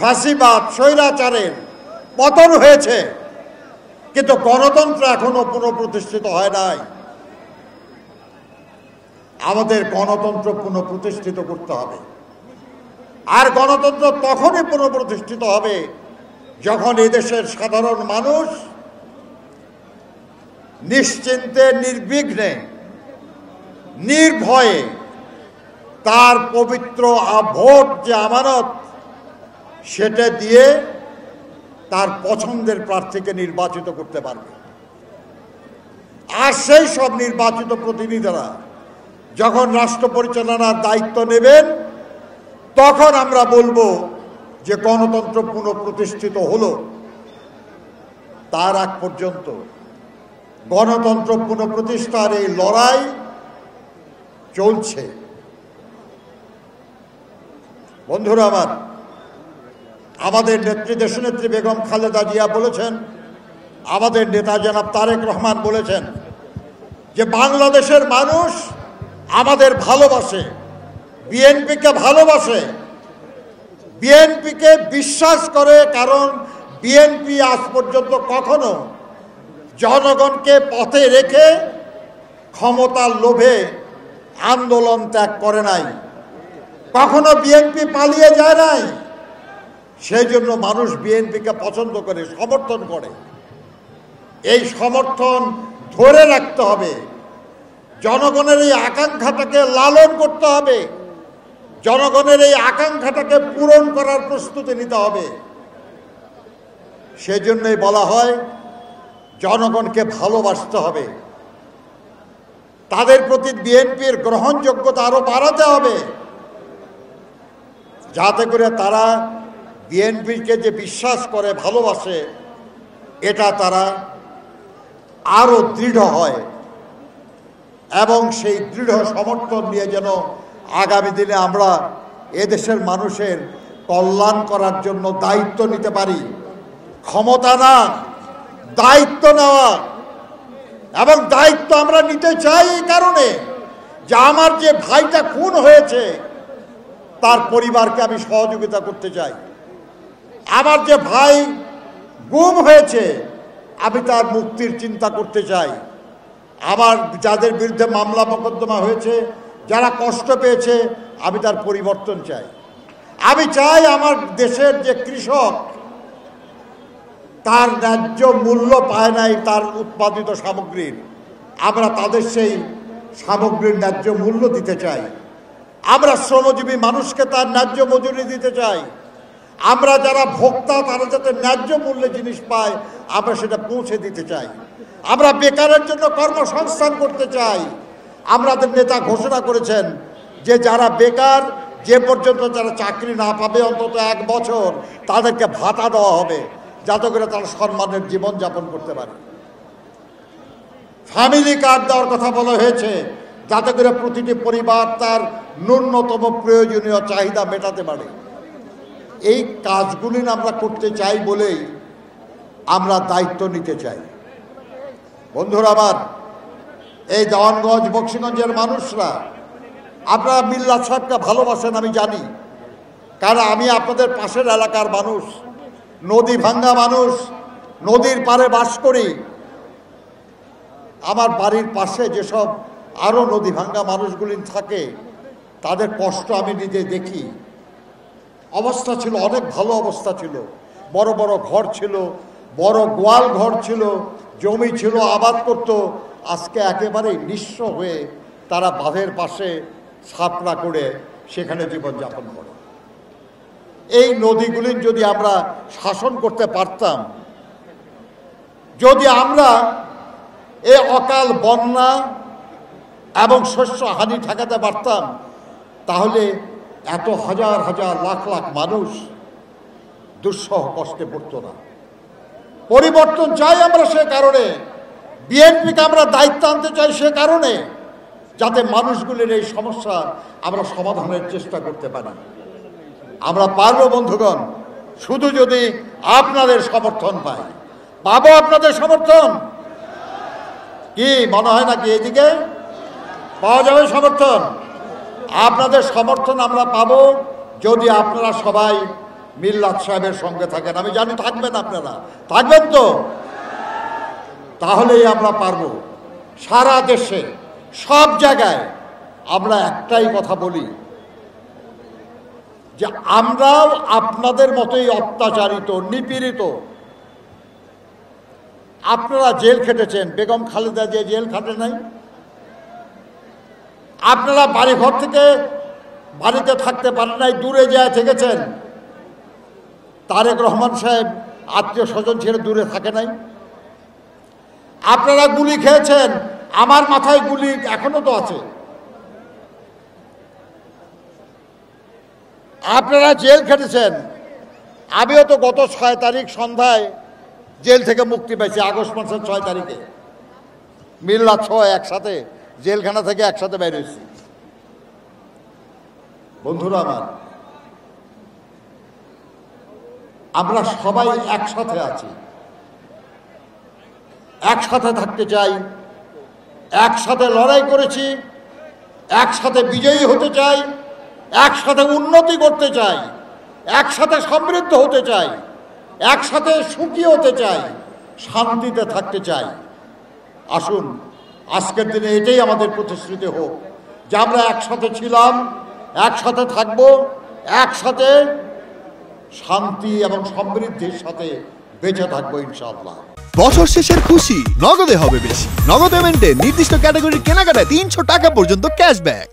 ফাঁসিবাদ স্বৈরাচারের পতন হয়েছে, কিন্তু গণতন্ত্র এখনো পুনঃপ্রতিষ্ঠিত হয় নাই। আমাদের গণতন্ত্র পুনঃপ্রতিষ্ঠিত করতে হবে। আর গণতন্ত্র তখনই পুনঃপ্রতিষ্ঠিত হবে যখন এদেশের সাধারণ মানুষ নিশ্চিন্তে, নির্বিঘ্নে, নির্ভয়ে তার পবিত্র ভোট যে আমানত, সেটা দিয়ে তার পছন্দের প্রার্থীকে নির্বাচিত করতে পারবে। আর সেই সব নির্বাচিত প্রতিনিধিরা যখন রাষ্ট্র পরিচালনার দায়িত্ব নেবেন, তখন আমরা বলবো যে গণতন্ত্র পুনঃপ্রতিষ্ঠিত হলো। তার আগ পর্যন্ত গণতন্ত্র পুনঃপ্রতিষ্ঠার এই লড়াই চলছে। বন্ধুরা আমার, আমাদের নেত্রী, দেশনেত্রী বেগম খালেদা জিয়া বলেছেন, আমাদের নেতা জনাব তারেক রহমান বলেছেন যে বাংলাদেশের মানুষ আমাদের ভালোবাসে, বিএনপিকে ভালোবাসে, বিএনপিকে বিশ্বাস করে, কারণ বিএনপি আজ পর্যন্ত কখনো জনগণকে পথে রেখে ক্ষমতার লোভে আন্দোলন ত্যাগ করে নাই, কখনো বিএনপি পালিয়ে যায় নাই। সেই জন্য মানুষ বিএনপিকে পছন্দ করে, সমর্থন করে। এই সমর্থন ধরে রাখতে হবে, জনগণের এই আকাঙ্ক্ষাটাকে লালন করতে হবে, জনগণের এই আকাঙ্ক্ষাটাকে পূরণ করার প্রস্তুতি নিতে হবে। সেই জন্যই বলা হয় জনগণকে ভালোবাসতে হবে, তাদের প্রতি বিএনপির গ্রহণযোগ্যতা আরো বাড়াতে হবে, যাতে করে তারা বিএনপিকে যে বিশ্বাস করে, ভালোবাসে, এটা তারা আরো দৃঢ় হয় এবং সেই দৃঢ় সমর্থন নিয়ে যেন আগামী দিনে আমরা এদেশের মানুষের কল্যাণ করার জন্য দায়িত্ব নিতে পারি। ক্ষমতা না, দায়িত্ব নেওয়া। এবং দায়িত্ব আমরা নিতে চাই এই কারণে যে আমার যে ভাইটা খুন হয়েছে তার পরিবারকে আমি সহযোগিতা করতে চাই, আমার যে ভাই গুম হয়েছে আমি তার মুক্তির চিন্তা করতে চাই, আমার যাদের বিরুদ্ধে মামলা মোকদ্দমা হয়েছে, যারা কষ্ট পেয়েছে, আমি তার পরিবর্তন চাই। আমি চাই আমার দেশের যে কৃষক তার ন্যায্য মূল্য পায় নাই তার উৎপাদিত সামগ্রীর, আমরা তাদের সেই সামগ্রীর ন্যায্য মূল্য দিতে চাই। আমরা শ্রমজীবী মানুষকে তার ন্যায্য মজুরি দিতে চাই। আমরা যারা ভোক্তা তারা যাতে ন্যায্য মূল্যে জিনিস পায় আমরা সেটা পৌঁছে দিতে চাই। আমরা বেকারের জন্য কর্মসংস্থান করতে চাই। আমাদের নেতা ঘোষণা করেছেন যে যারা বেকার, যে পর্যন্ত যারা চাকরি না পাবে অন্তত 1 বছর তাদেরকে ভাতা দেওয়া হবে, যাতে করে তারা সম্মানের জীবনযাপন করতে পারে। ফ্যামিলি কার্ড দেওয়ার কথা বলা হয়েছে, যাতে করে প্রতিটি পরিবার তার ন্যূনতম প্রয়োজনীয় চাহিদা মেটাতে পারে। এই কাজগুলি আমরা করতে চাই বলেই আমরা দায়িত্ব নিতে চাই। বন্ধুরা আমার, এই দেওয়ানগঞ্জ, বক্সিগঞ্জের মানুষরা, আপনারা মিল্লাত সাহেবকে ভালোবাসেন আমি জানি, কারণ আমি আপনাদের পাশের এলাকার মানুষ, নদী ভাঙ্গা মানুষ, নদীর পাড়ে বাস করি। আমার বাড়ির পাশে যেসব আরও নদী ভাঙ্গা মানুষগুলি থাকে তাদের কষ্ট আমি নিজে দেখি। অবস্থা ছিল অনেক ভালো, অবস্থা ছিল, বড় বড় ঘর ছিল, বড় গোয়াল ঘর ছিল, জমি ছিল, আবাদ করত। আজকে একেবারেই নিঃস্ব হয়ে তারা বাঁধের পাশে ছাপড়া করে সেখানে জীবনযাপন করে। এই নদীগুলির যদি আমরা শাসন করতে পারতাম, যদি আমরা এই অকাল বন্যা এবং শস্য হানি ঠেকাতে পারতাম, তাহলে এত হাজার হাজার লাখ লাখ মানুষ দুঃসহ কষ্টে পড়তো না। পরিবর্তন চাই আমরা, সে কারণে বিএনপিকে আমরা দায়িত্ব আনতে চাই, সে কারণে যাতে মানুষগুলির এই সমস্যা আমরা সমাধানের চেষ্টা করতে পারি। আমরা পারবো বন্ধুগণ, শুধু যদি আপনাদের সমর্থন পাই। পাবো আপনাদের সমর্থন? কি মনে হয় নাকি এদিকে পাওয়া যাবে সমর্থন? আপনাদের সমর্থন আমরা পাবো যদি আপনারা সবাই মিল্লাত সাহেবের সঙ্গে থাকেন। আমি জানি থাকবেন, আপনারা থাকবেন তো? তাহলেই আমরা পারবো। সারা দেশে সব জায়গায় আমরা একটাই কথা বলি যে আমরাও আপনাদের মতোই অত্যাচারিত, নিপীড়িত। আপনারা জেল খেটেছেন, বেগম খালেদা যে জেল খাটে নাই। আপনারা বাড়িঘর থেকে বাড়িতে থাকতে পারেন নাই, দূরে যায় থেকেছেন। তারেক রহমান সাহেব আত্মীয় স্বজন ছেড়ে দূরে থাকে নাই। আপনারা গুলি খেয়েছেন, আমার মাথায় গুলি এখনো তো আছে। আপনারা জেল খেটেছেন, আমিও তো গত 6 তারিখ সন্ধ্যায় জেল থেকে মুক্তি পেয়েছি, আগস্ট মাসের 6 তারিখে। মিল্লাত সহ একসাথে জেলখানা থেকে একসাথে বের হয়েছি। বন্ধুরা আমার, আমরা সবাই একসাথে আছি, একসাথে থাকতে চাই, একসাথে লড়াই করেছি, একসাথে বিজয়ী হতে চাই, একসাথে উন্নতি করতে চাই, একসাথে সমৃদ্ধ হতে চাই, একসাথে সুখী হতে চাই, শান্তিতে থাকতে চাই। আসুন আজকের দিনে এটাই আমাদের প্রতিশ্রুতি হোক যে আমরা একসাথে ছিলাম, একসাথে থাকবো, একসাথে শান্তি এবং সমৃদ্ধির সাথে বেঁচে থাকবো ইনশাআল্লাহ। বছর শেষের খুশি নগদে হবে বেশি। নগদ পেমেন্টে নির্দিষ্ট ক্যাটাগরির কেনাকাটায় 300 টাকা পর্যন্ত ক্যাশব্যাক।